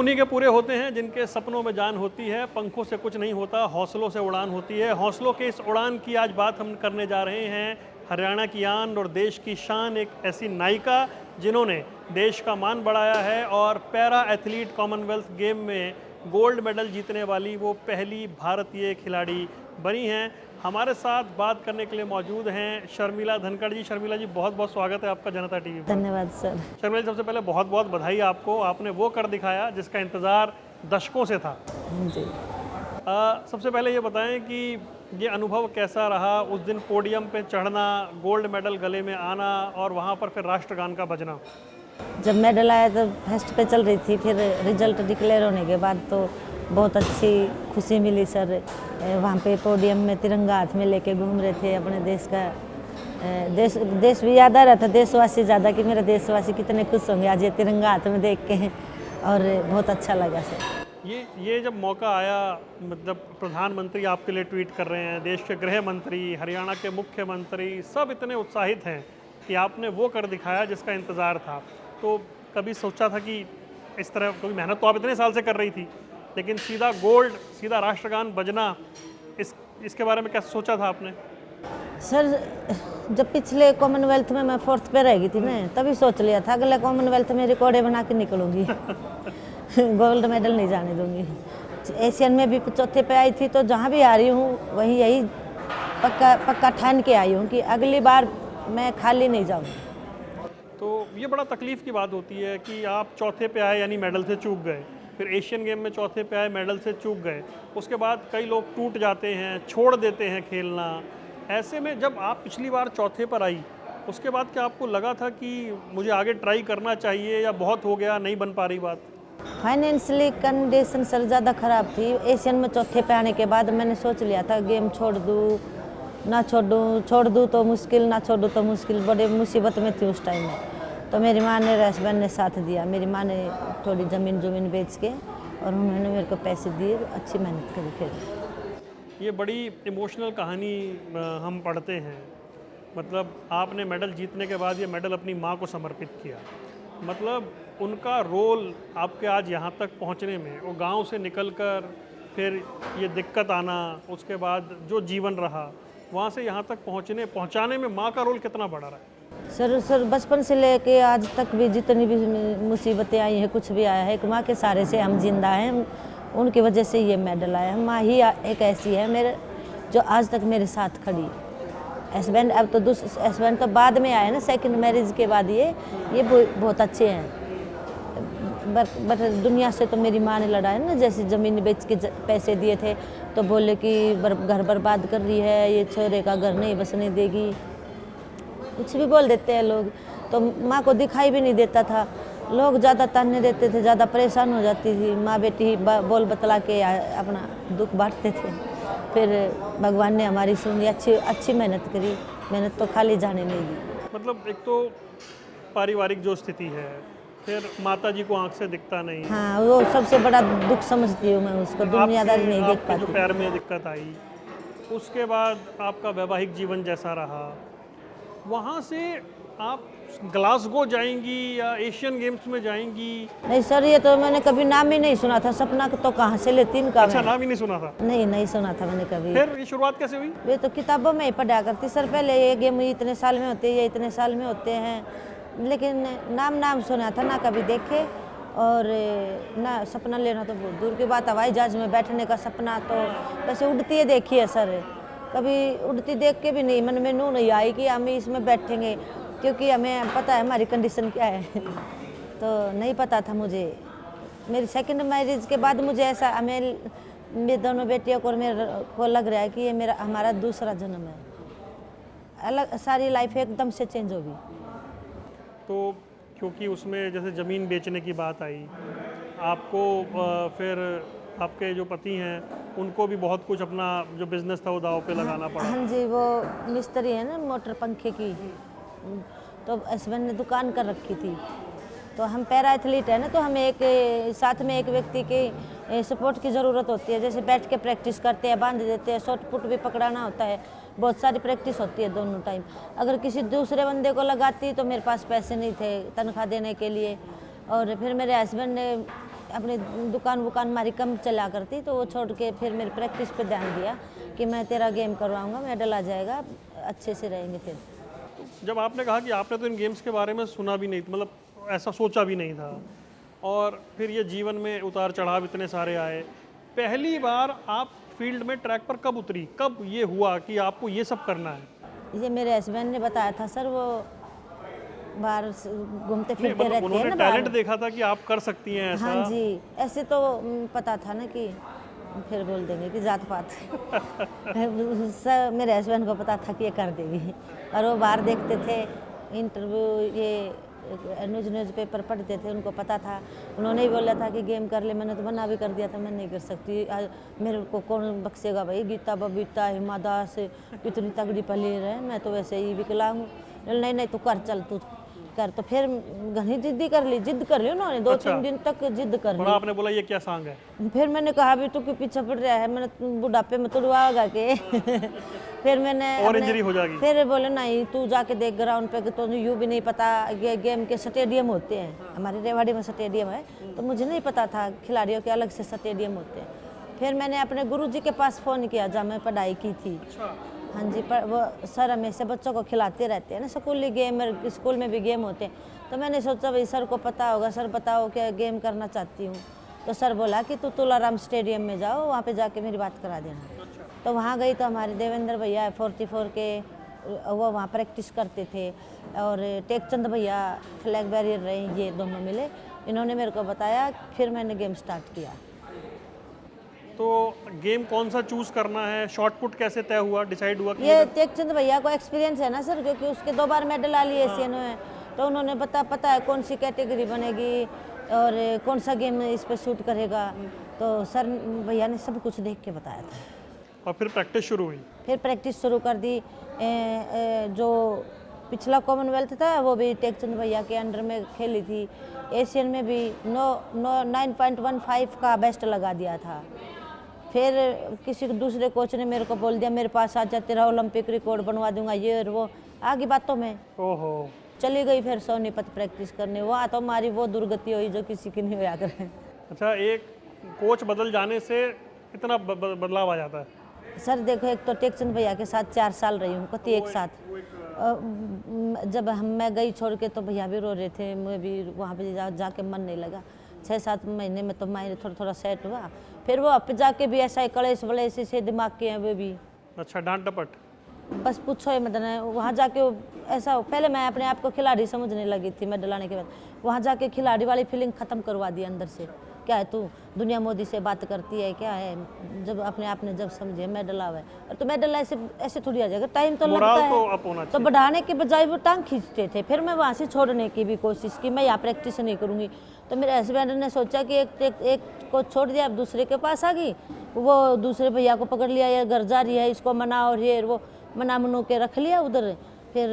उन्हीं के पूरे होते हैं जिनके सपनों में जान होती है, पंखों से कुछ नहीं होता, हौसलों से उड़ान होती है। हौसलों के इस उड़ान की आज बात हम करने जा रहे हैं। हरियाणा की आन और देश की शान, एक ऐसी नायिका जिन्होंने देश का मान बढ़ाया है और पैरा एथलीट कॉमनवेल्थ गेम में गोल्ड मेडल जीतने वाली वो पहली भारतीय खिलाड़ी बनी हैं। हमारे साथ बात करने के लिए मौजूद हैं शर्मिला धनखड़ जी। शर्मिला जी, बहुत बहुत स्वागत है आपका जनता टीवी पर। धन्यवाद सर। शर्मिला जी, सबसे पहले बहुत बहुत बधाई आपको, आपने वो कर दिखाया जिसका इंतज़ार दशकों से था। जी। सबसे पहले ये बताएं कि ये अनुभव कैसा रहा, उस दिन पोडियम पे चढ़ना, गोल्ड मेडल गले में आना और वहाँ पर फिर राष्ट्रगान का बजना। जब मेडल आया तो फर्स्ट पे चल रही थी, फिर रिजल्ट डिक्लेयर होने के बाद तो बहुत अच्छी खुशी मिली सर। वहाँ पे पोडियम में तिरंगा हाथ में लेके घूम रहे थे अपने देश का। देश भी याद आ रहा था, देशवासी ज़्यादा, कि मेरे देशवासी कितने खुश होंगे आज ये तिरंगा हाथ में देख के, और बहुत अच्छा लगा सर। ये जब मौका आया, मतलब प्रधानमंत्री आपके लिए ट्वीट कर रहे हैं, देश के गृह मंत्री, हरियाणा के मुख्यमंत्री सब इतने उत्साहित हैं कि आपने वो कर दिखाया जिसका इंतज़ार था, तो कभी सोचा था कि इस तरह, क्योंकि मेहनत तो आप इतने साल से कर रही थी, लेकिन सीधा गोल्ड, सीधा राष्ट्रगान बजना, इसके बारे में क्या सोचा था आपने? सर जब पिछले कॉमनवेल्थ में मैं फोर्थ पे रह गई थी ना, तभी सोच लिया था अगले कॉमनवेल्थ में रिकॉर्डे बना के निकलूंगी। गोल्ड मेडल नहीं जाने दूंगी। एशियन में भी चौथे पे आई थी, तो जहाँ भी आ रही हूँ वहीं यही पक्का ठान के आई हूँ कि अगली बार मैं खाली नहीं जाऊँगी। तो ये बड़ा तकलीफ़ की बात होती है कि आप चौथे पे आए यानी मेडल से चूक गए, फिर एशियन गेम में चौथे पे आए, मेडल से चूक गए, उसके बाद कई लोग टूट जाते हैं, छोड़ देते हैं खेलना। ऐसे में जब आप पिछली बार चौथे पर आई, उसके बाद क्या आपको लगा था कि मुझे आगे ट्राई करना चाहिए, या बहुत हो गया, नहीं बन पा रही बात? फाइनेंशियली कंडीशन सर ज़्यादा ख़राब थी। एशियन में चौथे पे आने के बाद मैंने सोच लिया था गेम छोड़ दूँ, ना छोड़ दूँ तो मुश्किल, ना छोड़ूँ तो मुश्किल। बड़े मुसीबत में थी उस टाइम में, तो मेरी माँ ने, हस्बैंड ने साथ दिया। मेरी माँ ने थोड़ी ज़मीन बेच के और उन्होंने मेरे को पैसे दिए, अच्छी मेहनत करी। फिर ये बड़ी इमोशनल कहानी हम पढ़ते हैं। मतलब आपने मेडल जीतने के बाद ये मेडल अपनी माँ को समर्पित किया, मतलब उनका रोल आपके आज यहाँ तक पहुँचने में, वो गांव से निकलकर फिर ये दिक्कत आना, उसके बाद जो जीवन रहा, वहाँ से यहाँ तक पहुँचाने में माँ का रोल कितना बड़ा रहा है? सर बचपन से लेके आज तक भी जितनी भी मुसीबतें आई हैं, कुछ भी आया है, एक माँ के सहारे से हम जिंदा हैं। उनकी वजह से ये मेडल आया है। माँ ही एक ऐसी है मेरे, जो आज तक मेरे साथ खड़ी है। हस्बैंड अब तो हस्बैंड तो बाद में आए ना, सेकंड मैरिज के बाद। ये बहुत अच्छे हैं, बट दुनिया से तो मेरी माँ ने लड़ा है ना। जैसे ज़मीन बेच के पैसे दिए थे, तो बोले कि घर बर्बाद कर रही है, ये छोरे का घर नहीं बसने देगी, कुछ भी बोल देते हैं लोग। तो माँ को दिखाई भी नहीं देता था, लोग ज़्यादा ताने देते थे, ज़्यादा परेशान हो जाती थी। माँ बेटी ही बोल बतला के अपना दुख बांटते थे। फिर भगवान ने हमारी सुनी, अच्छी मेहनत करी, मेहनत तो खाली जाने नहीं दी। मतलब एक तो पारिवारिक जो स्थिति है, फिर माता जी को आंख से दिखता नहीं। हाँ, वो सबसे बड़ा दुख समझती हूँ मैं उसको, दुनियादारी नहीं देख आपके जो पाती। पैर में दिक्कत आई, उसके बाद आपका वैवाहिक जीवन जैसा रहा, वहाँ से आप ग्लासगो जाएंगी या एशियन गेम्स में जाएंगी? नहीं सर, ये तो मैंने कभी नाम ही नहीं सुना था। सपना तो कहाँ से लेती इनका। अच्छा, नाम ही नहीं सुना था? नहीं सुना था मैंने कभी। फिर ये शुरुआत कैसे हुई? वे तो किताबों में ही पढ़ा करती सर। पहले ये गेम इतने साल में होते हैं, ये इतने साल में होते हैं, लेकिन नाम सुना था, ना कभी देखे। और ना सपना लेना तो बहुत दूर की बात। हवाई जहाज में बैठने का सपना तो वैसे उड़ती है देखी है सर, कभी उड़ती देख के भी नहीं मन में नूं नहीं आई कि हम इसमें बैठेंगे, क्योंकि हमें पता है हमारी कंडीशन क्या है। तो नहीं पता था मुझे। मेरी सेकंड मैरिज के बाद मुझे ऐसा, हमें मेरी दोनों बेटियों को मेरे को लग रहा है कि ये हमारा दूसरा जन्म है। अलग सारी लाइफ एकदम से चेंज होगी। तो क्योंकि उसमें जैसे ज़मीन बेचने की बात आई, आपको फिर आपके जो पति हैं उनको भी बहुत कुछ अपना जो बिज़नेस था वो दांव पे लगाना पड़ा। हाँ जी, वो मिस्त्री है ना मोटर पंखे की, तो हस्बैंड ने दुकान कर रखी थी। तो हम पैरा एथलीट है ना, तो हमें एक साथ में एक व्यक्ति की सपोर्ट की ज़रूरत होती है। जैसे बैठ के प्रैक्टिस करते हैं, बांध देते हैं, शॉर्ट पुट भी पकड़ाना होता है, बहुत सारी प्रैक्टिस होती है दोनों टाइम। अगर किसी दूसरे बंदे को लगाती तो मेरे पास पैसे नहीं थे तनख्वाह देने के लिए। और फिर मेरे हस्बैंड ने अपनी दुकान वुकान हमारी कम चला करती, तो वो छोड़ के फिर मेरी प्रैक्टिस पे ध्यान दिया कि मैं तेरा गेम करवाऊंगा, मेडल आ जाएगा, अच्छे से रहेंगे फिर। जब आपने कहा कि आपने तो इन गेम्स के बारे में सुना भी नहीं, मतलब ऐसा सोचा भी नहीं था, और फिर ये जीवन में उतार चढ़ाव इतने सारे आए, पहली बार आप फील्ड में ट्रैक पर कब उतरी, कब ये हुआ कि आपको ये सब करना है? ये मेरे हस्बैंड ने बताया था सर, वो बाहर घूमते नहीं, फिरते मतलब रहते हैं उन्होंने ना टैलेंट बाहर। देखा था कि आप कर सकती हैं ऐसा। हाँ जी, ऐसे तो पता था ना कि फिर बोल देंगे कि जात पात सर मेरे हस्बैंड को पता था कि ये कर देगी, और वो बाहर देखते थे इंटरव्यू, ये न्यूज़पेपर पढ़ते थे, उनको पता था। उन्होंने ही बोला था कि गेम कर ले, मैंने तो मना भी कर दिया था, मैं नहीं कर सकती, मेरे को कौन बख्शेगा भाई, गीता बबीता हिमा दास कितनी तगड़ी प्लेयर है, मैं तो वैसे ही विकलांग हूँ। नहीं नहीं तू कर, चल तू कर। तो फिर घनी जिद कर ली उन्होंने, 2-3 दिन तक जिद कर बड़ा ली। आपने बोला ये क्या सॉन्ग है? फिर मैंने कहा भी तू क्यों पीछे पड़ रहा है, मैंने बुढ़ापे में तुड़वाओगा के फिर मैंने और इंजरी हो जाएगी। फिर बोले नहीं तू जाके देख ग्राउंड पे, कि तो यूँ भी नहीं पता ये गेम के स्टेडियम होते हैं, हमारे रेवाड़ी में स्टेडियम है, तो मुझे नहीं पता था खिलाड़ियों के अलग से स्टेडियम होते हैं। फिर मैंने अपने गुरुजी के पास फ़ोन किया जब मैं पढ़ाई की थी। हाँ जी, पर वो सर हमेशा बच्चों को खिलाते रहते हैं ना, स्कूली गेम, स्कूल में भी गेम होते हैं, तो मैंने सोचा भाई सर को पता होगा, सर बताओ क्या गेम करना चाहती हूँ। तो सर बोला कि तू तुलाराम स्टेडियम में जाओ, वहाँ पे जाके मेरी बात करा देना। तो वहाँ गई तो हमारे देवेंद्र भैया 44 के वो वहाँ प्रैक्टिस करते थे, और टेकचंद भैया फ्लैग बैरियर रहे, ये दोनों मिले, इन्होंने मेरे को बताया, फिर मैंने गेम स्टार्ट किया। तो गेम कौन सा चूज करना है, शॉर्ट पुट कैसे तय हुआ, डिसाइड हुआ कि ये टेकचंद भैया को एक्सपीरियंस है ना सर, क्योंकि उसके 2 बार मेडल आ लिए एशियन में, तो उन्होंने पता है कौन सी कैटेगरी बनेगी और कौन सा गेम इस पे शूट करेगा, तो सर भैया ने सब कुछ देख के बताया था। और फिर प्रैक्टिस शुरू हुई? फिर प्रैक्टिस शुरू कर दी। जो पिछला कॉमनवेल्थ था वो भी टेकचंद भैया के अंडर में खेली थी, एशियन में भी 9.15 का बेस्ट लगा दिया था। फिर किसी दूसरे कोच ने मेरे को बोल दिया मेरे पास आ जा, तेरा ओलंपिक रिकॉर्ड बनवा दूंगा, ये और वो आगे बातों में ओहो, चली गई फिर सोनीपत प्रैक्टिस करने। वहाँ तो हमारी वो दुर्गति हुई जो किसी की नहीं हुआ करे। अच्छा, एक कोच बदल जाने से कितना बदलाव आ जाता है? सर देखो, एक तो टेकचंद भैया के साथ 4 साल रही हूँ, कति एक साथ। जब मैं गई छोड़ के तो भैया भी रो रहे थे, मैं भी वहाँ पे जाके मन नहीं लगा। 6-7 महीने में तो मैं थोड़ा सेट हुआ, फिर वो अब जाके भी ऐसा कलेश वलेश से दिमाग के हैं वो भी। अच्छा, डांट डपट? बस पूछो ही मत ना, वहाँ जाके ऐसा पहले मैं अपने आप को खिलाड़ी समझने लगी थी मेडल आने के बाद, वहाँ जाके खिलाड़ी वाली फीलिंग ख़त्म करवा दी अंदर से। क्या है तू दुनिया मोदी से बात करती है, क्या है, जब अपने आप ने जब समझे मेडल आवे, और तो मेडल ऐसे थोड़ी आ जाएगा, टाइम तो लगता मोराल तो है। अप होना तो चाहिए। बढ़ाने के बजाय वो टांग खींचते थे। फिर मैं वहाँ से छोड़ने की भी कोशिश की, मैं यहाँ प्रैक्टिस नहीं करूँगी। तो मेरे हस्बैंड ने सोचा कि एक को छोड़ दिया, अब दूसरे के पास आ गई, वो दूसरे भैया को पकड़ लिया, ये घर जा रही है, इसको मना, और ये वो मना मनो के रख लिया उधर। फिर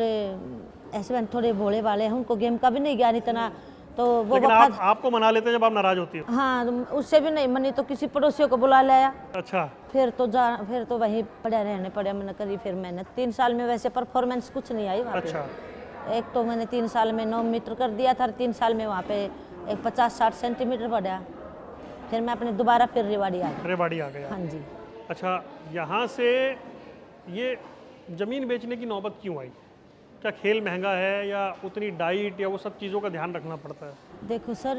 हस्बैंड थोड़े भोले वाले हैं, उनको गेम का भी नहीं ज्ञान इतना, तो वो लेकिन आपको मना लेते हैं जब आप नाराज होती हो? हाँ, उससे भी नहीं मनी तो किसी पड़ोसियों को बुला लाया। अच्छा, फिर तो वहीं पड़े रहने पड़े, मैंने करी फिर मैंने 3 साल में वैसे परफॉर्मेंस कुछ नहीं आई वहाँ पे। अच्छा, एक तो मैंने 3 साल में 9 मीटर कर दिया था, 3 साल में वहाँ पे एक 50-60 सेंटीमीटर बढ़ा। फिर मैं अपने दोबारा फिर रेवाड़ी आ गई। रेवाड़ी आ गया। हाँ जी। अच्छा, यहाँ से ये ज़मीन बेचने की नौबत क्यों आई? क्या खेल महंगा है, या उतनी डाइट या वो सब चीज़ों का ध्यान रखना पड़ता है? देखो सर,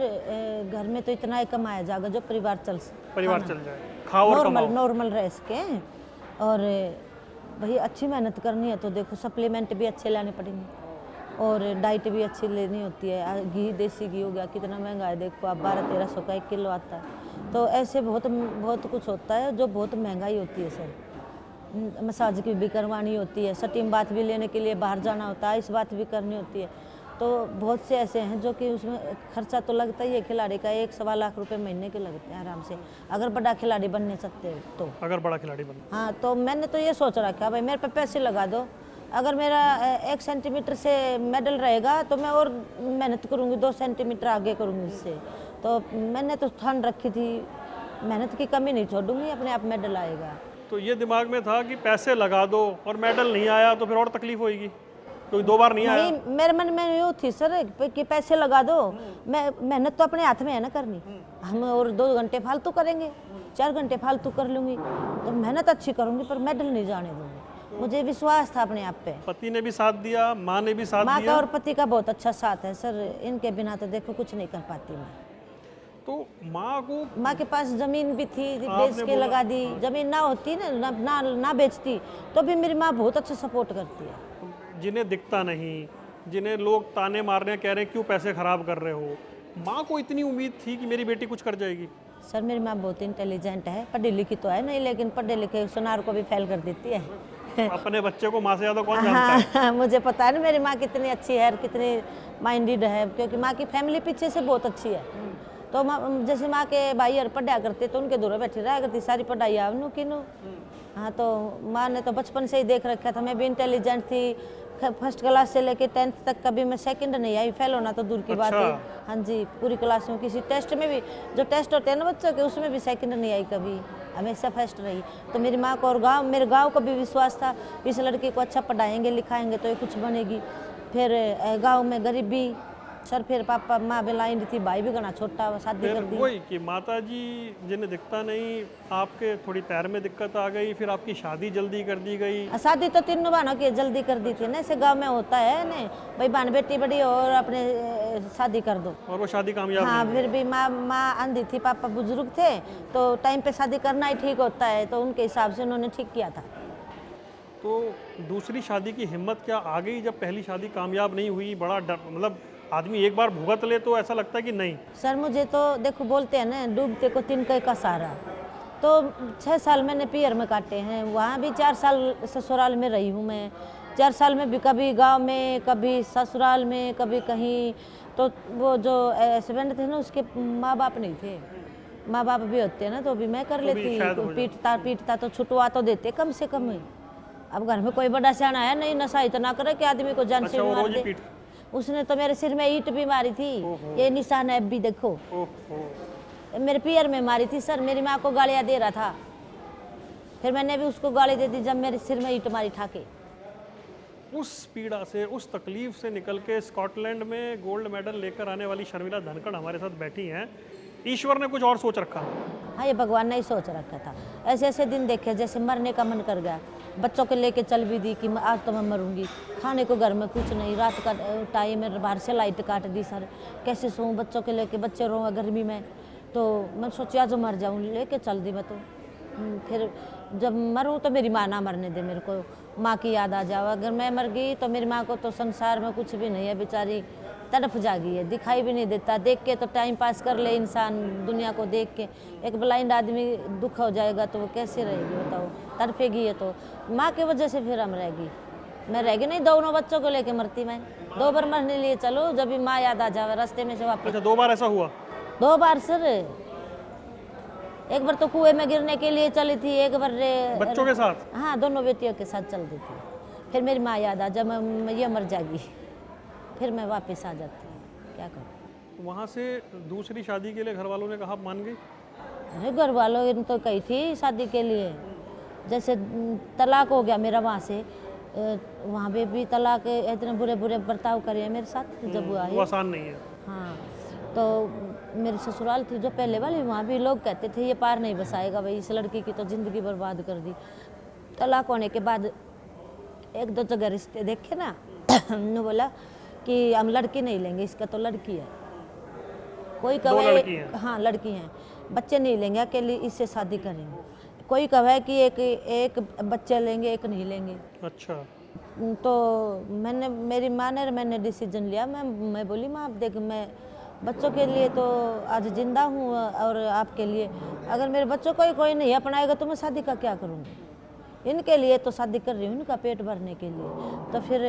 घर में तो इतना ही कमाया जाएगा जो परिवार चल जाए, खाओ और कमाओ। नॉर्मल रह सके, और भाई अच्छी मेहनत करनी है तो देखो सप्लीमेंट भी अच्छे लाने पड़ेंगे, और डाइट भी अच्छी लेनी होती है। घी, देसी घी हो गया, कितना महंगा है, देखो आप 1200-1300 का 1 किलो आता है। तो ऐसे बहुत कुछ होता है जो बहुत महंगाई होती है सर। मसाज की भी करवानी होती है, स्टीम बाथ भी लेने के लिए बाहर जाना होता है, इस बात भी करनी होती है। तो बहुत से ऐसे हैं जो कि उसमें खर्चा तो लगता ही है खिलाड़ी का, 1-1.25 लाख रुपए महीने के लगते हैं आराम से, अगर बड़ा खिलाड़ी बनने सकते हो तो। अगर बड़ा खिलाड़ी बनना। हाँ, तो मैंने तो ये सोच रखा भाई मेरे पे पैसे लगा दो, अगर मेरा 1 सेंटीमीटर से मेडल रहेगा तो मैं और मेहनत करूँगी, 2 सेंटीमीटर आगे करूँगी इससे। तो मैंने तो ठान रखी थी, मेहनत की कमी नहीं छोड़ूंगी, अपने आप मेडल आएगा। तो ये दिमाग में था कि पैसे लगा दो और मेडल नहीं आया तो फिर और तकलीफ होगी? कोई 2 बार नहीं आया? नहीं, मेरे मन में ये थी सर कि पैसे लगा दो, मैं मेहनत तो अपने हाथ में है ना करनी, हम और 2 घंटे फालतू करेंगे, 4 घंटे फालतू कर लूँगी, तो मेहनत अच्छी करूँगी पर मेडल नहीं जाने दूँगी। मुझे विश्वास था अपने आप पे। पति ने भी साथ दिया, माँ ने भी साथ माँ दिया? का और पति का बहुत अच्छा साथ है सर, इनके बिना तो देखो कुछ नहीं कर पाती मैं। तो माँ को माँ के पास जमीन भी थी, बेच के लगा दी, जमीन ना होती ना बेचती तो भी मेरी माँ बहुत अच्छा सपोर्ट करती है। जिन्हें दिखता नहीं, जिन्हें लोग ताने मारने कह रहे हैं क्यों पैसे खराब कर रहे हो, माँ को इतनी उम्मीद थी कि मेरी बेटी कुछ कर जाएगी? सर मेरी माँ बहुत इंटेलिजेंट है, पढ़ी लिखी तो है नहीं, लेकिन पढ़े लिखे सुनार को भी फेल कर देती है। अपने बच्चे को माँ से ज़्यादा कौन जानता है? हाँ, मुझे पता है ना मेरी माँ कितनी अच्छी है और कितनी माइंडेड है, क्योंकि माँ की फैमिली पीछे से बहुत अच्छी है। तो जैसे माँ के भाई और पढ़ा करते तो उनके दूर बैठी रहा करती, सारी पढ़ाई आवनू किनू। हाँ, तो माँ ने तो बचपन से ही देख रखा था, मैं भी इंटेलिजेंट थी, फर्स्ट क्लास से लेके 10th तक कभी मैं सेकंड नहीं आई, फेल होना तो दूर की बात है। हाँ जी, पूरी क्लास में किसी टेस्ट में भी, जो टेस्ट होते हैं ना बच्चों के, उसमें भी सेकंड नहीं आई कभी, हमेशा फर्स्ट रही। तो मेरी माँ को और मेरे गांव को भी विश्वास था इस लड़की को अच्छा पढ़ाएंगे लिखाएंगे तो ये कुछ बनेगी। फिर गाँव में गरीबी सर, फिर पापा माँ बेलाइन थी, भाई भी घना छोटा, शादी कर दी। वही कि माता जी जिन्हें दिखता नहीं, आपके थोड़ी पैर में दिक्कत आ गई, फिर आपकी शादी जल्दी कर दी गई। शादी तो 3 बहनों की जल्दी कर दी थी ना, ऐसे गांव में होता है ना भाई, बहन बेटी बड़ी और अपने शादी कर दो, और वो शादी कामयाब हाँ। नहीं। फिर भी माँ अंधी थी, पापा बुजुर्ग थे, तो टाइम पे शादी करना ही ठीक होता है, तो उनके हिसाब से उन्होंने ठीक किया था। तो दूसरी शादी की हिम्मत क्या आ गई जब पहली शादी कामयाब नहीं हुई? बड़ा डर, मतलब आदमी एक बार भुगत ले तो ऐसा लगता है कि नहीं। सर मुझे तो देखो बोलते हैं ना, डूबते को तिनके का सहारा, तो 6 साल मैंने पियर में काटे हैं, वहाँ भी 4 साल ससुराल में रही हूँ मैं, 4 साल में भी कभी गांव में, कभी ससुराल में, कभी कहीं। तो वो जो हस्बैंड थे ना, उसके माँ बाप नहीं थे, माँ बाप भी होते हैं ना, तो भी मैं कर लेती, पीटता तो छुटवा तो देते कम से कम। अब घर में कोई बड़ा सियाना है नहीं, नशा इतना करे कि आदमी को जान से मार दे। उसने तो मेरे सिर में ईंट भी मारी थी, ये निशान है अब भी देखो, मेरे पियर में मारी थी सर। मेरी माँ को गालियाँ दे रहा था, फिर मैंने भी उसको गाली दे दी जब मेरे सिर में ईंट मारी ठाके। उस पीड़ा से, उस तकलीफ से निकल के स्कॉटलैंड में गोल्ड मेडल लेकर आने वाली शर्मिला धनखड़ हमारे साथ बैठी हैं। ईश्वर ने कुछ और सोच रखा? हाँ, ये भगवान ने ही सोच रखा था। ऐसे ऐसे दिन देखे जैसे मरने का मन कर गया, बच्चों को लेके चल भी दी कि आज तो मैं मरूंगी, खाने को घर में कुछ नहीं, रात का टाइम है, बाहर से लाइट काट दी सर, कैसे सोऊं बच्चों के लेके, बच्चे रोए गर्मी में, तो मैं सोचा जो मर जाऊं, लेके चल दी मैं तो। फिर जब मरूं तो मेरी माँ ना मरने दे, मेरे को माँ की याद आ जाओ, अगर मैं मर गई तो मेरी माँ को तो संसार में कुछ भी नहीं है, बेचारी तड़प जागी है, दिखाई भी नहीं देता, देख के तो टाइम पास कर ले इंसान, दुनिया को देख के। एक ब्लाइंड आदमी दुख हो जाएगा तो वो कैसे रहेगी बताओ, तड़पेगी है तो। माँ की वजह से फिर हम रहेगी, मैं रहेगी नहीं, दोनों बच्चों को लेके मरती मैं। 2 बार मरने लिए चलो, जब भी माँ याद आ जावे रास्ते में से वापस। अच्छा, 2 बार ऐसा हुआ? 2 बार सर, एक बार तो कुएं में गिरने के लिए चली थी, एक बार बच्चों के साथ? हाँ, दोनों बेटियों के साथ चलती थी। फिर मेरी माँ याद आ, जब मैं ये मर जाएगी फिर मैं वापस आ जाती, क्या करूँ। वहाँ से दूसरी शादी के लिए घर वालों ने कहा, मान गई? अरे घर वालों ने तो कही थी शादी के लिए, जैसे तलाक हो गया मेरा वहाँ से, वहाँ पे भी तलाक, इतने बुरे बुरे बर्ताव करे हैं मेरे साथ जब हुआ है। वो आसान नहीं है। हाँ, तो मेरी ससुराल थी जो पहले वाली, वहाँ भी लोग कहते थे ये पार नहीं बसाएगा भाई, इस लड़की की तो ज़िंदगी बर्बाद कर दी। तलाक होने के बाद 1-2 जगह रिश्ते देखे ना, उन्होंने बोला कि हम लड़की नहीं लेंगे, इसका तो लड़की है। कोई कहे हाँ लड़की हैं, बच्चे नहीं लेंगे, अकेले इससे शादी करेंगे। कोई कहे कि एक बच्चे लेंगे, एक नहीं लेंगे। अच्छा। तो मेरी माँ ने, मैंने डिसीजन लिया, मैं बोली माँ देख, मैं बच्चों के लिए तो आज जिंदा हूँ, और आपके लिए अगर मेरे बच्चों को ही कोई नहीं अपनाएगा तो मैं शादी का क्या करूँगी। इनके लिए तो शादी कर रही हूँ, इनका पेट भरने के लिए। तो फिर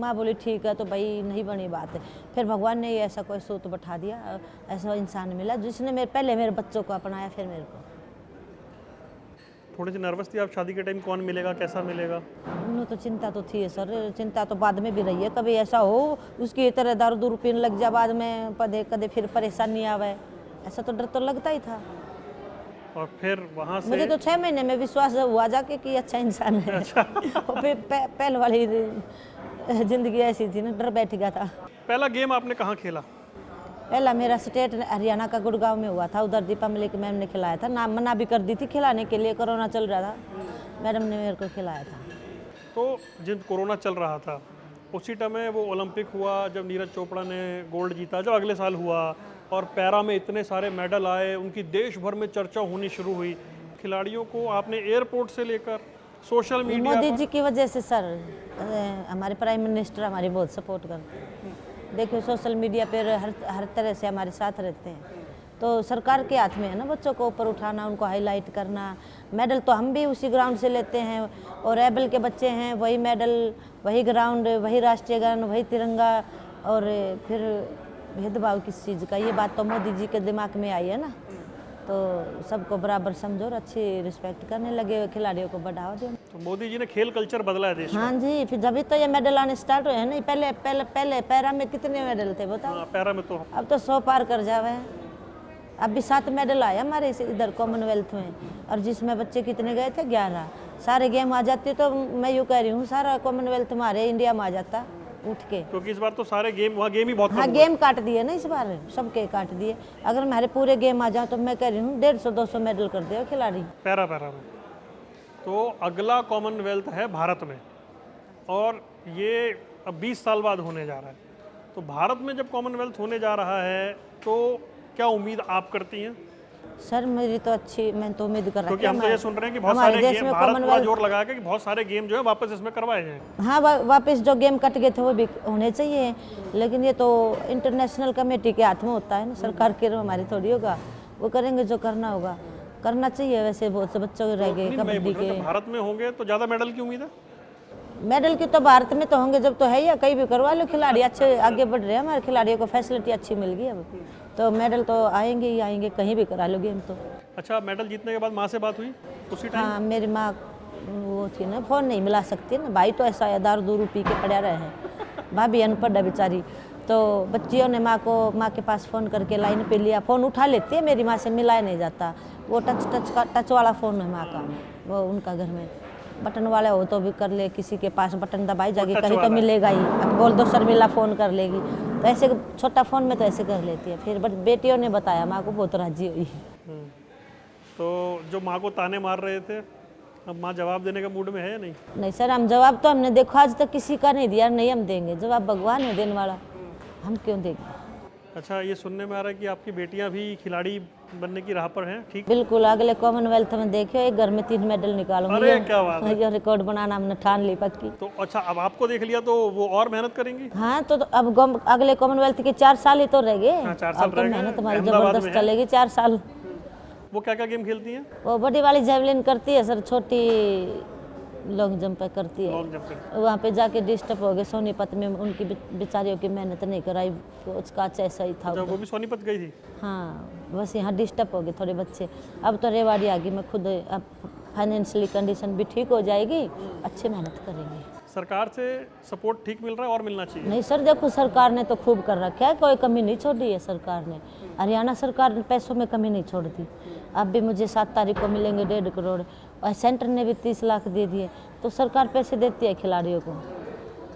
माँ बोली ठीक है, तो भाई नहीं बनी बात है। फिर भगवान ने ऐसा कोई सूत बैठा दिया, ऐसा इंसान मिला जिसने पहले मेरे बच्चों को अपनाया, फिर मेरे को। थोड़ी सी नर्वस थी आप शादी के टाइम, कौन मिलेगा, कैसा मिलेगा? उन्हें तो चिंता तो थी सर, चिंता तो बाद में भी रही है, कभी ऐसा हो उसकी तरह दारू दूर पीने लग जा, बाद में पदे कदे फिर परेशानी आवे, ऐसा तो डर तो लगता ही था। और फिर वहाँ से मुझे तो 6 महीने में विश्वास हुआ जाके कि अच्छा इंसान है। और फिर पहले वाली जिंदगी ऐसी थी ना, डर बैठ गया था। पहला गेम आपने कहाँ खेला? पहला मेरा स्टेट हरियाणा का गुड़गांव में हुआ था, उधर दीपा मलिक मैम ने खिलाया था। नाम मना भी कर दी थी खिलाने के लिए, कोरोना चल रहा था, मैडम ने मेरे को खिलाया था। तो जब कोरोना चल रहा था उसी टाइम में वो ओलंपिक हुआ जब नीरज चोपड़ा ने गोल्ड जीता, जो अगले साल हुआ, और पैरा में इतने सारे मेडल आए, उनकी देश भर में चर्चा होनी शुरू हुई। खिलाड़ियों को आपने एयरपोर्ट से लेकर सोशल मीडिया मोदी जी की वजह से सर, हमारे प्राइम मिनिस्टर हमारी बहुत सपोर्ट करते हैं। देखिए सोशल मीडिया पर हर तरह से हमारे साथ रहते हैं। तो सरकार के हाथ में है ना बच्चों को ऊपर उठाना, उनको हाईलाइट करना। मेडल तो हम भी उसी ग्राउंड से लेते हैं, और एबल के बच्चे हैं वही मेडल, वही ग्राउंड, वही राष्ट्रीय गान, वही तिरंगा। और फिर भेदभाव किस चीज़ का, ये बात तो मोदी जी के दिमाग में आई है ना। तो सबको बराबर समझो और अच्छी रिस्पेक्ट करने लगे, खिलाड़ियों को बढ़ावा दो। तो मोदी जी ने खेल कल्चर बदला है देश में। हाँ जी, फिर जब तो ये मेडल आने स्टार्ट हुए हैं ना। पहले पहले पहले पैरा में कितने मेडल थे बताओ? हाँ, पैरा में तो अब तो 100 पार कर जावे हैं। अब भी 7 मेडल आए हमारे इधर कॉमनवेल्थ में, और जिसमें बच्चे कितने गए थे 11। सारे गेम आ जाते तो मैं यूँ कह रही हूँ सारा कॉमनवेल्थ हमारे इंडिया में आ जाता उठ के। क्योंकि इस बार तो सारे गेम, वहाँ गेम ही बहुत हाँ, कम गेम काट दिए ना इस बार, सबके काट दिए। अगर हमारे पूरे गेम आ जाओ तो मैं कह रही हूँ 150-200 मेडल कर दे खिलाड़ी पैरा में। तो अगला कॉमनवेल्थ है भारत में, और ये अब 20 साल बाद होने जा रहा है। तो भारत में जब कॉमनवेल्थ होने जा रहा है तो क्या उम्मीद आप करती हैं? सर मेरी तो अच्छी, मैं तो उम्मीद कर रहा क्योंकि हम तो ये सुन रहे हैं कि बहुत हमारे सारे देश गेम, में भारत पूरा कॉमनवेल्थ, जोर लगा के कि बहुत सारे गेम जो है वापस इसमें करवाए जाएं। हाँ वापस जो गेम कट गए थे वो भी होने चाहिए। लेकिन ये तो इंटरनेशनल कमेटी के हाथ में होता है ना, सरकार के हमारी थोड़ी होगा। वो करेंगे जो करना होगा, करना चाहिए। वैसे बहुत से बच्चों के रह गए कबड्डी के। भारत में होंगे तो ज़्यादा मेडल की उम्मीद है? मेडल की तो भारत में तो होंगे जब तो है, या कहीं भी करवा लो। खिलाड़ी अच्छे आगे बढ़ रहे हैं, हमारे खिलाड़ियों को फैसिलिटी अच्छी मिल गई अब, तो मेडल तो आएंगे ही आएंगे, कहीं भी करा लो गेम तो। अच्छा, मेडल जीतने के बाद माँ से बात हुई उसी टाइम? हाँ, मेरी माँ वो थी ना, फ़ोन नहीं मिला सकती ना। भाई तो ऐसा है दारू पी के पड़ा रहे हैं, भाभी अनपढ़ है बेचारी। तो बच्चियों ने माँ के पास फ़ोन करके लाइन पे लिया, फ़ोन उठा लेती है, मेरी माँ से मिलाया नहीं जाता। वो टच वाला फ़ोन है माँ का, वो उनका घर में बटन वाला हो तो भी कर ले, किसी के पास बटन दबाई जाएगी कहीं तो मिलेगा ही। अब बोल दो शर्मिला फ़ोन कर लेगी, तो ऐसे छोटा फ़ोन में तो ऐसे कर लेती है। फिर बेटियों ने बताया माँ को, बहुत राजी हुई। तो जो माँ को ताने मार रहे थे, अब माँ जवाब देने का मूड में है या नहीं? नहीं सर, हम जवाब तो हमने देखो आज तक किसी का नहीं दिया, नहीं हम देंगे जवाब, भगवान है देने वाला, हम क्यों देंगे। अच्छा, ये सुनने में आ रहा है कि आपकी बेटियां भी खिलाड़ी बनने की राह पर हैं, ठीक? बिल्कुल, अगले कॉमनवेल्थ में देखियो एक घर में 3 मेडल निकालूंगी। अरे क्या बात है, ये रिकॉर्ड बनाना हमने ठान ली पक्की। तो अच्छा, अब आपको देख लिया तो वो और मेहनत करेंगी? हाँ, तो अब अगले कॉमनवेल्थ के 4 साल ही तो रह गए। हाँ, 4 साल अब तो रह गए। मेहनत हमारी अहमदाबाद जबरदस्त में है। चलेगी 4 साल। वो क्या क्या गेम खेलती हैं? वो बड़ी वाली जेवलिन करती है सर, छोटी लॉन्ग जंप करती है। लॉन्ग जंप करती वहाँ पे जाके डिस्टर्ब हो गए सोनीपत में, उनकी बेचारियों की मेहनत नहीं कराई, उसका अच्छा ऐसा ही था। है। वो भी सोनीपत गई थी? हाँ, बस यहाँ डिस्टर्ब हो गए थोड़े बच्चे। अब तो रेवाड़ी आ गई, मैं खुद अब फाइनेंशियली कंडीशन भी ठीक हो जाएगी, अच्छे मेहनत करेंगे। सरकार से सपोर्ट ठीक मिल रहा है और मिलना चाहिए? नहीं सर, देखो सरकार ने तो खूब कर रखा है, कोई कमी नहीं छोड़ी है सरकार ने। हरियाणा सरकार ने पैसों में कमी नहीं छोड़ दी। अब भी मुझे 7 तारीख को मिलेंगे 1.5 करोड़, और सेंटर ने भी 30 लाख दे दिए। तो सरकार पैसे देती है खिलाड़ियों को,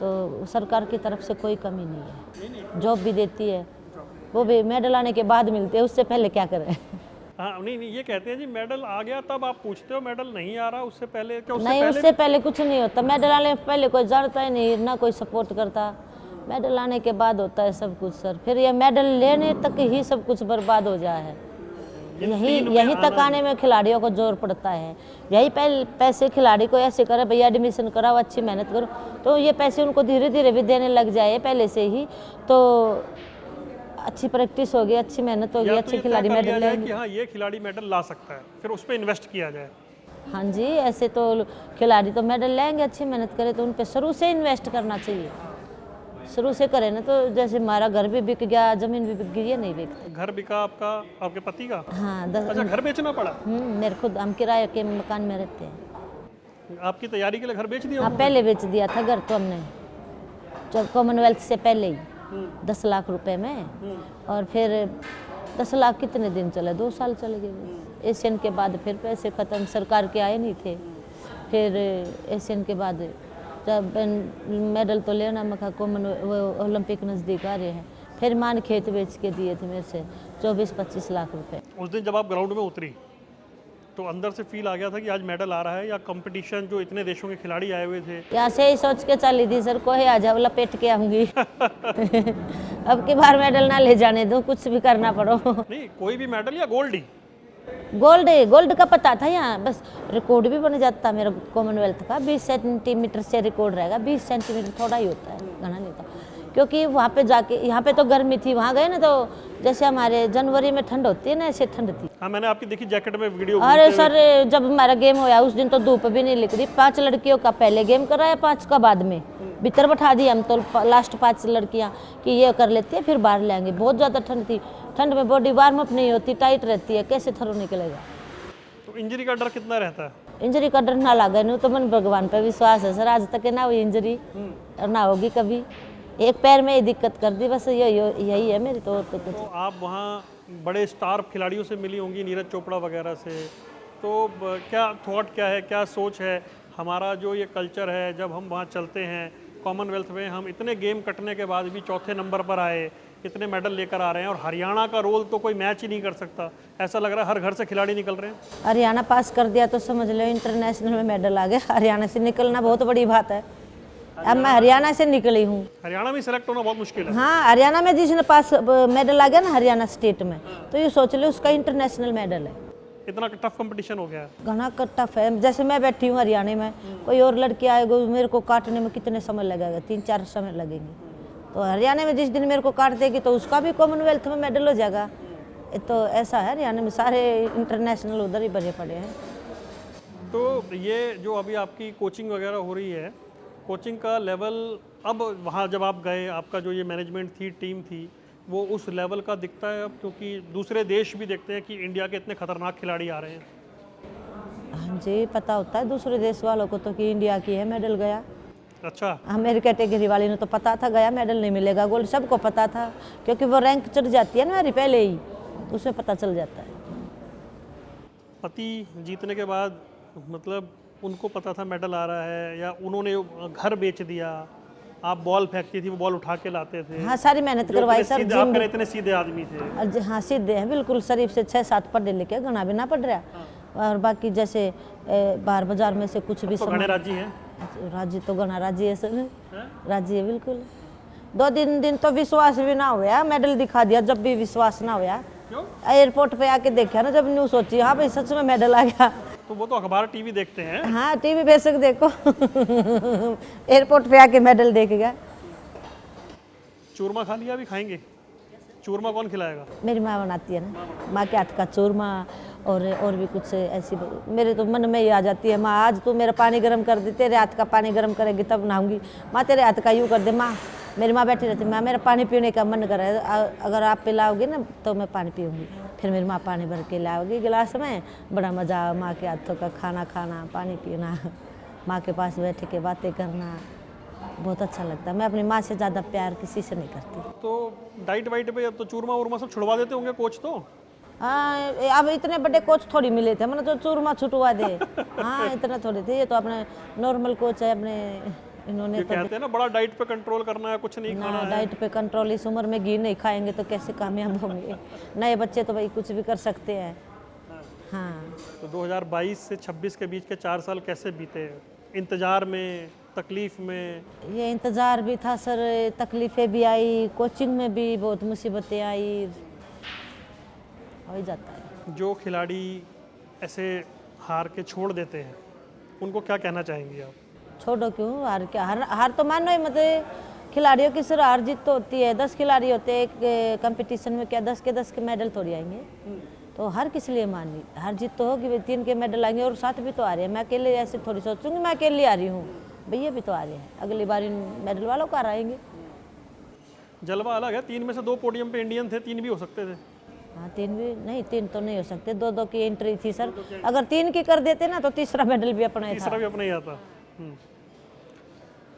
तो सरकार की तरफ से कोई कमी नहीं है। जॉब भी देती है, वो भी मेडल आने के बाद मिलती है, उससे पहले क्या करें। हाँ, नहीं, ये कहते हैं जी मेडल आ गया तब आप पूछते हो, मेडल नहीं आ रहा उससे पहले क्या? नहीं, उससे पहले कुछ नहीं होता। मेडल आने से पहले कोई जानता ही नहीं, ना कोई सपोर्ट करता। मेडल आने के बाद होता है सब कुछ सर। फिर ये मेडल लेने तक ही सब कुछ बर्बाद हो जाए है। यही तक आने में खिलाड़ियों को जोर पड़ता है। यही पैसे खिलाड़ी को ऐसे करे, भैया एडमिशन कराओ, अच्छी मेहनत करो, तो ये पैसे उनको धीरे धीरे भी देने लग जाए पहले से ही, तो अच्छी प्रैक्टिस होगी, अच्छी मेहनत होगी, अच्छे खिलाड़ी मेडल लेंगे। कि हाँ, ये खिलाड़ी मेडल ला सकता है, फिर उस पर इन्वेस्ट किया जाए। हाँ जी, ऐसे तो खिलाड़ी तो मेडल लेंगे, अच्छी मेहनत करे तो उन पे शुरू से इन्वेस्ट करना चाहिए। शुरू से करे ना, तो जैसे हमारा घर भी बिक गया, जमीन भी बिक गई, ये नहीं बिकती। घर बिका आपका, आपके पति का? हाँ, अच्छा, घर बेचना पड़ा? मेरे खुद, हम किराए के मकान में रहते हैं। आपकी तैयारी के लिए घर बेच दिया? हाँ, पहले बेच दिया था घर तो हमने, जब कॉमनवेल्थ से पहले ही 10 लाख रुपए में। और फिर 10 लाख कितने दिन चले, 2 साल चले गए। एशियन के बाद फिर पैसे ख़त्म, सरकार के आए नहीं थे। फिर एशियन के बाद जब मेडल तो लेना मैं कहा कॉमन वो ओलंपिक नज़दीक आ रहे हैं। फिर मान खेत बेच के दिए थे मेरे से 24-25 लाख रुपए। उस दिन जब आप ग्राउंड में उतरी तो अंदर से फील आ गया था कि आज मेडल आ रहा है, या कंपटीशन जो इतने देशों के खिलाड़ी आए हुए थे? यहाँ से ही सोच के चली थी सर, कोई आ जाओ लपेट के आऊंगी। अब की बार मेडल ना ले जाने दूं, कुछ भी करना पड़ो। नहीं, कोई भी मेडल या गोल्ड ही? गोल्ड का पता था यहाँ, बस रिकॉर्ड भी बन जाता मेरा कॉमनवेल्थ का। 20 सेंटीमीटर से रिकॉर्ड रहेगा। 20 सेंटीमीटर थोड़ा ही होता है, घना नहीं था। क्योंकि वहाँ पे जाके, यहाँ पे तो गर्मी थी, वहाँ गए ना तो जैसे हमारे जनवरी में ठंड होती है ना, ऐसे ठंड थी। हाँ, मैंने आपकी देखी जैकेट में वीडियो। अरे सर, जब हमारा गेम होया उस दिन तो धूप भी नहीं लिख रही। 5 लड़कियों का पहले गेम कराया, 5 का बाद में भीतर बैठा दिया हम तो। लास्ट 5 लड़कियाँ कि ये कर लेती है, फिर बाहर लेंगे। बहुत ज़्यादा ठंड थी। ठंड में बॉडी वार्म अप नहीं होती, टाइट रहती है, कैसे थरो निकलेगा। तो इंजरी का डर कितना रहता है? इंजरी का डर ना लगा नहीं तो मन भगवान पे विश्वास है सर। आज तक ना हुई इंजरी और ना होगी कभी। एक पैर में ही दिक्कत कर दी बस, यही है मेरी। तो कुछ। तो आप वहाँ बड़े स्टार खिलाड़ियों से मिली होंगी, नीरज चोपड़ा वगैरह से, तो क्या थॉट क्या है, क्या सोच है? हमारा जो ये कल्चर है, जब हम वहाँ चलते हैं कॉमनवेल्थ में, हम इतने गेम कटने के बाद भी चौथे नंबर पर आए, इतने मेडल लेकर आ रहे हैं, और हरियाणा का रोल तो कोई मैच ही नहीं कर सकता। ऐसा लग रहा है हर घर से खिलाड़ी निकल रहे हैं। हरियाणा पास कर दिया तो समझ लो इंटरनेशनल में मेडल आ गया। हरियाणा से निकलना बहुत बड़ी बात है। अब मैं हरियाणा से निकली हूँ। हरियाणा में सेलेक्ट होना बहुत मुश्किल है। हाँ, हरियाणा में जिसने पास मेडल आ गया ना हरियाणा स्टेट में, तो ये सोच लो उसका इंटरनेशनल मेडल है। इतना टफ कंपटीशन हो गया है। घना टफ है। जैसे मैं बैठी हूँ हरियाणा में, कोई और लड़की आएगी, मेरे को काटने में कितने समय लगेगा? 3-4 समय लगेंगे। तो हरियाणा में जिस दिन मेरे को काट देगी तो उसका भी कॉमनवेल्थ में मेडल हो जाएगा। तो ऐसा है, हरियाणा में सारे इंटरनेशनल उधर ही भरे पड़े हैं। तो ये जो अभी आपकी कोचिंग वगैरह हो रही है, कोचिंग का लेवल अब वहाँ जब आप गए, आपका जो ये मैनेजमेंट थी, टीम थी, वो उस लेवल का दिखता है अब? क्योंकि दूसरे देश भी देखते हैं कि इंडिया के इतने खतरनाक खिलाड़ी आ रहे हैं। हाँ जी, पता होता है दूसरे देश वालों को तो कि इंडिया की है, मेडल गया। अच्छा। मेरी कैटेगरी वाली ने तो पता था गया मेडल नहीं मिलेगा, गोल्ड सबको पता था। क्योंकि वो रैंक चढ़ जाती है ना मेरी पहले ही, उसमें पता चल जाता है। पति जीतने के बाद मतलब उनको पता था मेडल आ रहा है, या उन्होंने घर बेच दिया? आप बॉल फेंकती थी, वो बॉल उठा के लाते थे? हाँ, सारी मेहनत करवाई सर। आप इतने सीधे आदमी थे। हाँ, सीधे हैं बिल्कुल। शरीफ से 6-7 पढ़े लिखे, घना भी ना पढ़ रहा। और बाकी जैसे बाहर बाजार में से कुछ भी घने राजी हैं? राजी तो घना राजी है सर, राजी है बिल्कुल। 2 दिन तो विश्वास भी ना हुआ, मेडल दिखा दिया। जब भी विश्वास ना हुआ, एयरपोर्ट पे आके देखा ना जब, न्यूज़ सोची हाँ भाई सच में मेडल आ गया। तो वो तो अखबार टीवी देखते हैं। हाँ, टीवी बेशक देखो। एयरपोर्ट पे आके मेडल देख गया। चूरमा खा लिया? अभी खाएंगे? चूरमा कौन खिलाएगा? मेरी माँ बनाती है ना, माँ के हाथ का चूरमा और भी कुछ ऐसी। मेरे तो मन में ही आ जाती है, माँ आज तू मेरा पानी गर्म कर दे, तेरे हाथ का पानी गर्म करेगी तब नहाऊंगी। माँ तेरे हाथ का यूँ कर दे। माँ, मेरी माँ बैठी रहती, माँ मेरा पानी पीने का मन कर रहा है, अगर आप पिलाओगे ना तो मैं पानी पीऊँगी। फिर मेरी माँ पानी भर के लाओगी गिलास में। बड़ा मज़ा माँ के हाथों का खाना खाना, पानी पीना, माँ के पास बैठ के बातें करना, बहुत अच्छा लगता है। मैं अपनी माँ से ज़्यादा प्यार किसी से नहीं करती। तो डाइट वाइट पे अब तो चूरमा उरमा सब छुड़वा देते होंगे कोच तो? हाँ, अब इतने बड़े कोच थोड़ी मिले थे मैंने तो चूरमा छुटवा दे। हाँ, इतना थोड़े थे, ये तो अपने नॉर्मल कोच है अपने। इन्होंने तो कहते हैं ना बड़ा डाइट पे कंट्रोल करना है, कुछ नहीं खाना है। डाइट पे कंट्रोल, इस उम्र में घी नहीं खाएंगे तो कैसे कामयाब होंगे? नए बच्चे तो भाई कुछ भी कर सकते हैं। हाँ। तो 2022 से 26 के बीच के 4 साल कैसे बीते? इंतजार में, तकलीफ में? ये इंतज़ार भी था सर, तकलीफ़ें भी आई, कोचिंग में भी बहुत मुसीबतें आई, हो ही जाता है। जो खिलाड़ी ऐसे हार के छोड़ देते हैं, उनको क्या कहना चाहेंगी आप? छोड़ो क्यों, हार क्या? हार तो मानो ही मतलब खिलाड़ियों की सिर्फ हार जीत तो होती है। 10 खिलाड़ी होते हैं एक कंपटीशन में, क्या 10 के मेडल थोड़ी आएंगे? तो हार किस लिए माननी? हार जीत तो होगी भाई, 3 के मेडल आएंगे और 7 भी तो आ रहे हैं। मैं अकेले ऐसे थोड़ी सोचूंगी मैं अकेले आ रही हूँ, भैया भी तो आ रहे हैं, अगली बार इन मेडल वालों का आएंगे। जलवा अलग है। 3 में से 2 पोडियम पे इंडियन थे, 3 भी हो सकते थे। हाँ, 3 भी नहीं, 3 तो नहीं हो सकते, 2-2 की एंट्री थी सर। अगर 3 की कर देते ना तो तीसरा मेडल भी अपना ही था। तीसरा भी अपना ही आता।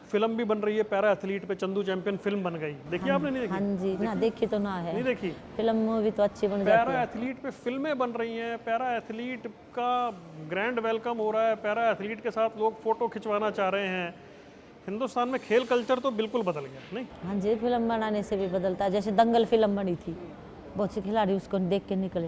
फिल्म भी बन रही है पैरा एथलीट पे, चंदू चैंपियन फिल्म बन गई, देखी आपने? नहीं देखी? हाँ जी, ना देखी तो ना है। नहीं देखी? फिल्म मूवी तो अच्छी बन जाती पैरा है। एथलीट पे फिल्में बन रही हैं, पैरा एथलीट का ग्रैंड वेलकम हो रहा है, पैरा एथलीट के साथ लोग फोटो खिंचवाना चाह रहे हैं। हिंदुस्तान में खेल कल्चर तो बिल्कुल बदल गया, नहीं? हाँ जी, फिल्म बनाने से भी बदलता है। जैसे दंगल फिल्म बनी थी, बहुत से खिलाड़ी उसको देख के निकले।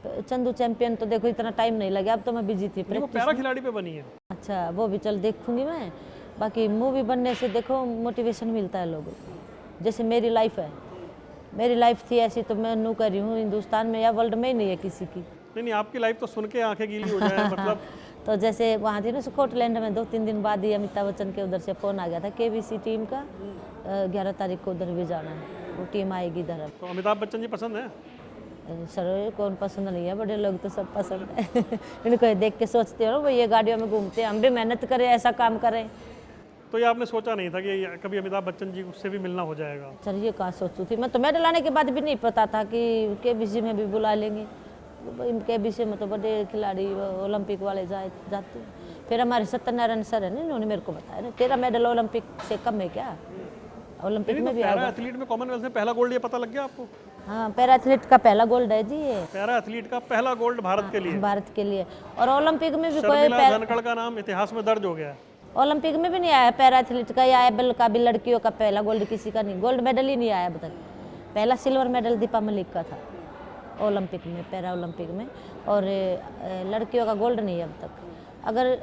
तो चंदू चैंपियन तो देखो इतना टाइम नहीं लगा, अब तो मैं बिजी थी वो प्रैक्टिस पैरा में। खिलाड़ी पे बनी है। अच्छा, वो भी चल देखूंगी मैं। बाकी मूवी बनने से देखो मोटिवेशन मिलता है लोगों को। जैसे मेरी लाइफ है, मेरी लाइफ थी ऐसी तो मैं नू कर रही हूँ, हिंदुस्तान में या वर्ल्ड में ही नहीं है किसी की। नहीं, आपकी लाइफ तो सुन के आंखें गीली हो जाए, मतलब तो जैसे वहाँ थी ना स्कॉटलैंड में, 2-3 दिन बाद ही अमिताभ बच्चन के उधर से फ़ोन आ गया था केबीसी टीम का, 11 तारीख को उधर भी जाना है, वो टीम आएगी इधर। अब तो अमिताभ बच्चन जी पसंद है? सर कौन पसंद नहीं है, बड़े लोग तो सब पसंद है। इनको देख के सोचते हो ना वो ये गाड़ियों में घूमते हैं, हम भी मेहनत करें ऐसा काम करें। तो ये आपने सोचा नहीं था कि कभी अमिताभ बच्चन जी से भी मिलना हो जाएगा? सर ये कहाँ सोचती थी मैं, तो मेडल आने के बाद भी नहीं पता था कि केबीसी में भी बुला लेंगे। केबीसी में तो बड़े खिलाड़ी ओलंपिक वाले जाते हैं। फिर हमारे सत्यनारायण सर है ना, इन्होंने मेरे को बताया ना, तेरा मेडल ओलंपिक से कम है क्या, ओलंपिक में भी पैरा आएगा। एथलीट में कॉमनवेल्थ में पहला गोल्ड ये पता लग गया आपको? हाँ, पैरा एथलीट का पहला गोल्ड है जी ये, पैरा एथलीट का पहला गोल्ड भारत के लिए। भारत के लिए। और ओलंपिक में भी कोई शर्मिला धनखड़ का नाम इतिहास में दर्ज हो गया है। ओलंपिक में भी नहीं आया पैरा एथलीट का या एबल का भी, लड़कियों का पहला गोल्ड किसी का नहीं, गोल्ड मेडल ही नहीं आया अब तक। पहला सिल्वर मेडल दीपा मलिक का था ओलंपिक में, पैरा ओलंपिक में। और लड़कियों का गोल्ड नहीं है अब तक। अगर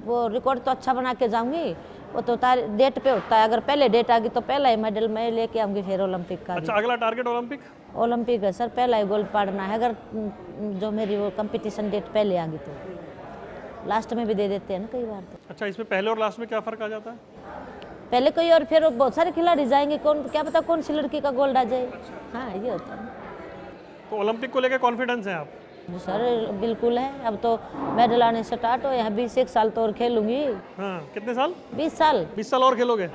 वो रिकॉर्ड तो अच्छा बना के जाऊंगी, वो तो डेट पे होता है, अगर पहले डेट आ गई तो पहला ही मेडल मैं लेके आऊंगी फिर ओलंपिक का। अच्छा, अगला टारगेट ओलंपिक? ओलंपिक है सर, पहला ही गोल्ड पाड़ना है, अगर जो मेरी वो कंपटीशन डेट पहले आ गई तो। लास्ट में भी दे देते हैं ना कई बार तो। अच्छा, इसमें पहले और लास्ट में क्या फर्क आ जाता है? पहले कोई और फिर बहुत सारे खिलाड़ी जाएंगे, कौन क्या पता कौन सी लड़की का गोल्ड आ जाए। हाँ ये होता है। तो ओलंपिक को लेकर कॉन्फिडेंस है आप? जी सर बिल्कुल है, अब तो मेडल आने से स्टार्ट हो, यहाँ 21 साल तो और खेलूंगी। हाँ, कितने साल? 20 साल। 20 साल और खेलोगे?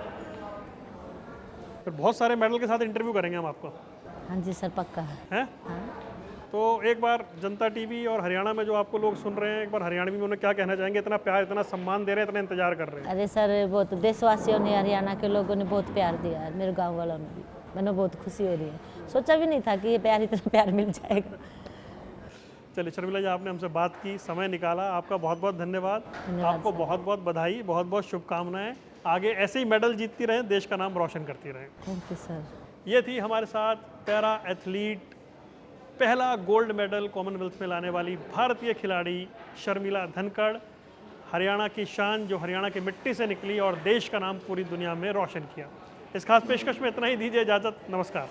फिर बहुत सारे मेडल के साथ इंटरव्यू करेंगे हम आपको। हाँ जी सर, पक्का है। हैं? हाँ। तो एक बार जनता टीवी और हरियाणा में जो आपको लोग सुन रहे हैं, एक बार हरियाणवी में उन्हें क्या कहना चाहेंगे? इतना प्यार, इतना सम्मान दे रहे हैं, इतना इंतजार कर रहे हैं। अरे सर बहुत देशवासियों ने, हरियाणा के लोगों ने बहुत प्यार दिया है, मेरे गाँव वालों ने भी, मैंने बहुत खुशी हो रही है। सोचा भी नहीं था कि ये प्यार, इतना प्यार मिल जाएगा। चलिए शर्मिला जी, आपने हमसे बात की, समय निकाला, आपका बहुत बहुत धन्यवाद। आपको बहुत बहुत बधाई, बहुत बहुत शुभकामनाएं। आगे ऐसे ही मेडल जीतती रहें, देश का नाम रोशन करती रहें। Thank you sir. ये थी हमारे साथ पैरा एथलीट, पहला गोल्ड मेडल कॉमनवेल्थ में लाने वाली भारतीय खिलाड़ी शर्मिला धनखड़, हरियाणा की शान, जो हरियाणा की मिट्टी से निकली और देश का नाम पूरी दुनिया में रोशन किया। इस खास पेशकश में इतना ही, दीजिए इजाज़त, नमस्कार।